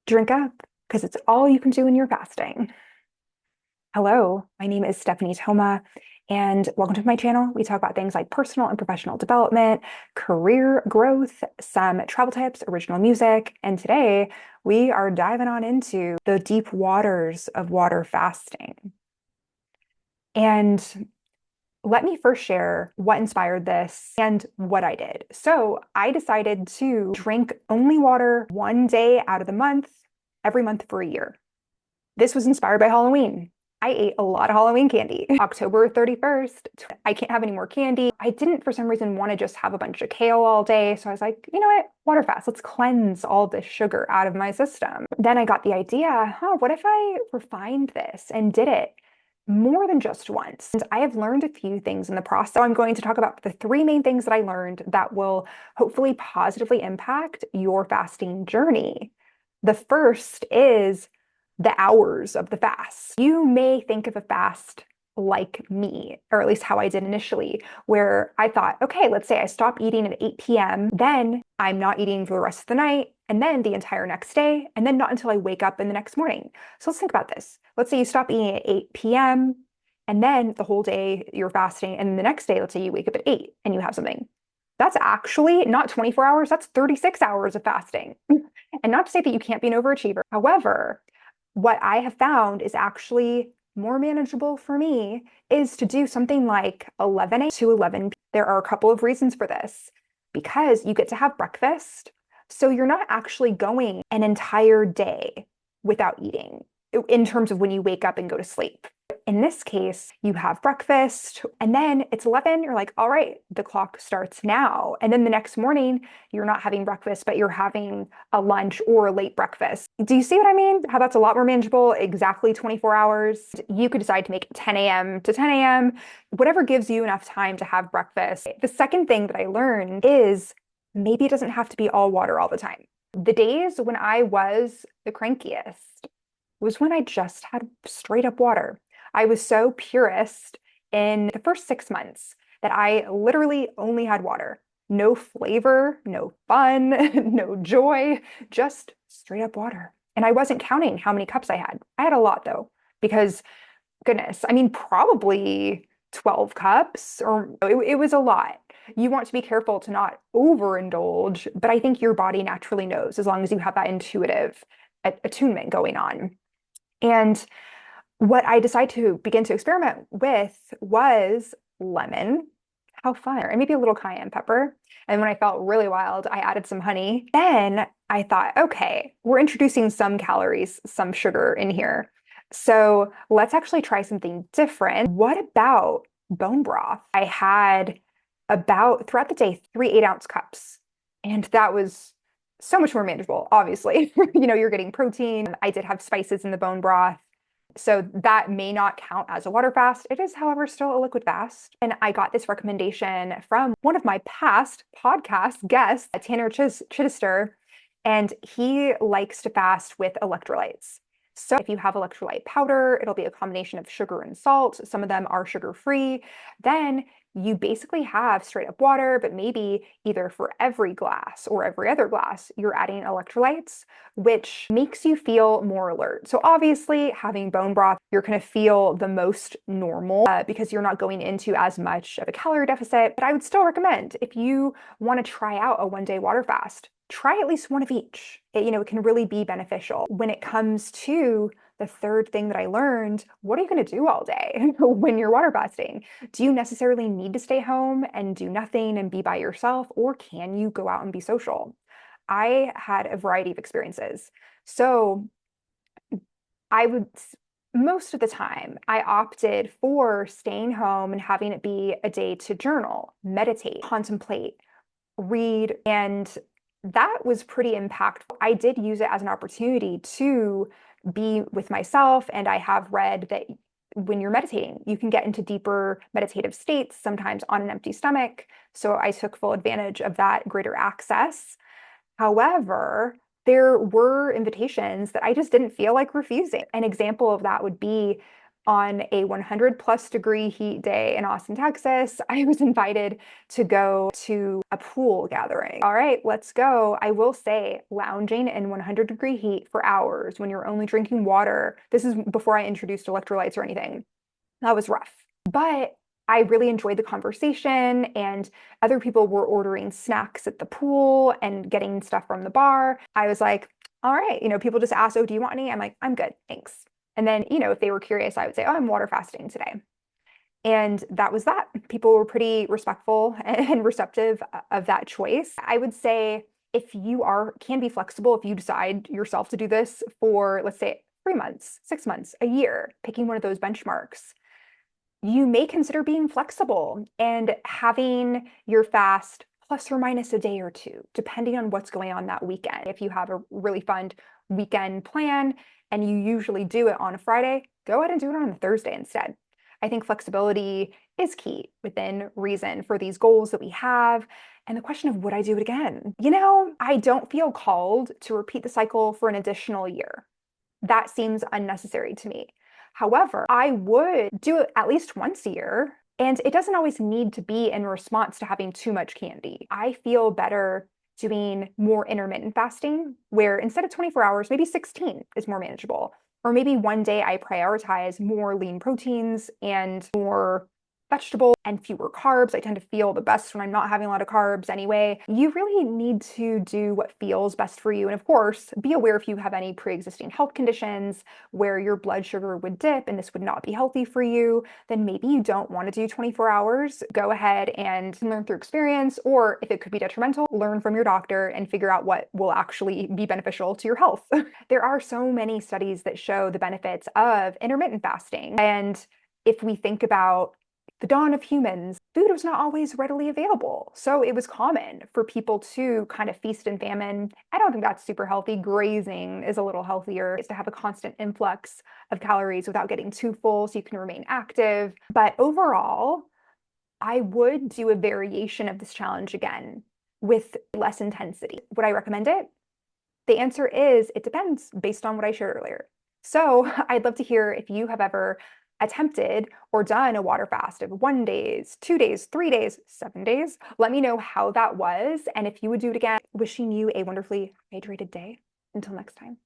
Drink up, because it's all you can do when you're fasting. Hello, my name is Stephanie Toma, and welcome to my channel. We talk about things like personal and professional development, career growth, some travel tips, original music, and today we are diving on into the deep waters of water fasting. And let me first share what inspired this and what I did. So I decided to drink only water one day out of the month, every month for a year. This was inspired by Halloween. I ate a lot of Halloween candy. October 31st, I can't have any more candy. I didn't, for some reason, want to just have a bunch of kale all day. So I was like, you know what? Water fast. Let's cleanse all this sugar out of my system. Then I got the idea, what if I refined this and did it more than just once? And I have learned a few things in the process. So I'm going to talk about the three main things that I learned that will hopefully positively impact your fasting journey. The first is the hours of the fast. You may think of a fast like me, or at least how I did initially, where I thought, okay, let's say I stop eating at 8 p.m., then I'm not eating for the rest of the night, and then the entire next day, and then not until I wake up in the next morning. So let's think about this. Let's say you stop eating at 8 p.m., and then the whole day you're fasting, and the next day, let's say you wake up at 8 and you have something. That's actually not 24 hours, that's 36 hours of fasting. And not to say that you can't be an overachiever. However, what I have found is actually more manageable for me is to do something like 11 a.m. to 11 p.m. There are a couple of reasons for this, because you get to have breakfast. So you're not actually going an entire day without eating in terms of when you wake up and go to sleep. In this case, you have breakfast and then it's 11, you're like, all right, the clock starts now. And then the next morning, you're not having breakfast, but you're having a lunch or a late breakfast. Do you see what I mean? How that's a lot more manageable, exactly 24 hours. You could decide to make it 10 a.m. to 10 a.m., whatever gives you enough time to have breakfast. The second thing that I learned is maybe it doesn't have to be all water all the time. The days when I was the crankiest was when I just had straight up water. I was so purist in the first 6 months that I literally only had water. No flavor, no fun, no joy, just straight up water. And I wasn't counting how many cups I had. I had a lot though, because goodness, I mean, probably 12 cups, or it was a lot. You want to be careful to not overindulge, but I think your body naturally knows as long as you have that intuitive attunement going on. And what I decided to begin to experiment with was lemon. How fun. And maybe a little cayenne pepper. And when I felt really wild, I added some honey. Then I thought, okay, we're introducing some calories, some sugar in here. So let's actually try something different. What about bone broth? I had about, throughout the day, 3 8-ounce cups. And that was so much more manageable, obviously. You're getting protein. I did have spices in the bone broth. So that may not count as a water fast. It is, however, still a liquid fast. And I got this recommendation from one of my past podcast guests, Tanner Chittister, and he likes to fast with electrolytes. So if you have electrolyte powder, it'll be a combination of sugar and salt. Some of them are sugar-free. Then you basically have straight up water, but maybe either for every glass or every other glass, you're adding electrolytes, which makes you feel more alert. So obviously having bone broth, you're going to feel the most normal because you're not going into as much of a calorie deficit. But I would still recommend, if you want to try out a one-day water fast, try at least one of each. It can really be beneficial. When it comes to the third thing that I learned, what are you going to do all day when you're water fasting? Do you necessarily need to stay home and do nothing and be by yourself, or can you go out and be social? I had a variety of experiences. So most of the time, I opted for staying home and having it be a day to journal, meditate, contemplate, read, and that was pretty impactful. I did use it as an opportunity to be with myself, and I have read that when you're meditating, you can get into deeper meditative states, sometimes on an empty stomach. So I took full advantage of that greater access. However, there were invitations that I just didn't feel like refusing. An example of that would be on a 100+ degree heat day in Austin, Texas, I was invited to go to a pool gathering. All right, let's go. I will say, lounging in 100-degree heat for hours when you're only drinking water, this is before I introduced electrolytes or anything, that was rough. But I really enjoyed the conversation, and other people were ordering snacks at the pool and getting stuff from the bar. I was like, all right, people just ask, oh, do you want any? I'm like, I'm good, thanks. And then, if they were curious, I would say, oh, I'm water fasting today. And that was that. People were pretty respectful and receptive of that choice. I would say if you can be flexible, if you decide yourself to do this for, let's say, 3 months, 6 months, a year, picking one of those benchmarks, you may consider being flexible and having your fast plus or minus a day or two, depending on what's going on that weekend. If you have a really fun weekend plan and you usually do it on a Friday, go ahead and do it on a Thursday instead. I think flexibility is key within reason for these goals that we have. And the question of would I do it again? I don't feel called to repeat the cycle for an additional year. That seems unnecessary to me. However, I would do it at least once a year, and it doesn't always need to be in response to having too much candy. I feel better doing more intermittent fasting, where instead of 24 hours, maybe 16 is more manageable. Or maybe one day I prioritize more lean proteins and more vegetables and fewer carbs. I tend to feel the best when I'm not having a lot of carbs anyway. You really need to do what feels best for you. And of course, be aware if you have any pre-existing health conditions where your blood sugar would dip and this would not be healthy for you, then maybe you don't want to do 24 hours. Go ahead and learn through experience, or if it could be detrimental, learn from your doctor and figure out what will actually be beneficial to your health. There are so many studies that show the benefits of intermittent fasting. And if we think about the dawn of humans, food was not always readily available. So it was common for people to kind of feast and famine. I don't think that's super healthy. Grazing is a little healthier. It's to have a constant influx of calories without getting too full so you can remain active. But overall, I would do a variation of this challenge again with less intensity. Would I recommend it? The answer is it depends based on what I shared earlier. So I'd love to hear if you have ever attempted or done a water fast of 1 days, 2 days, 3 days, 7 days. Let me know how that was and if you would do it again. Wishing you a wonderfully hydrated day. Until next time.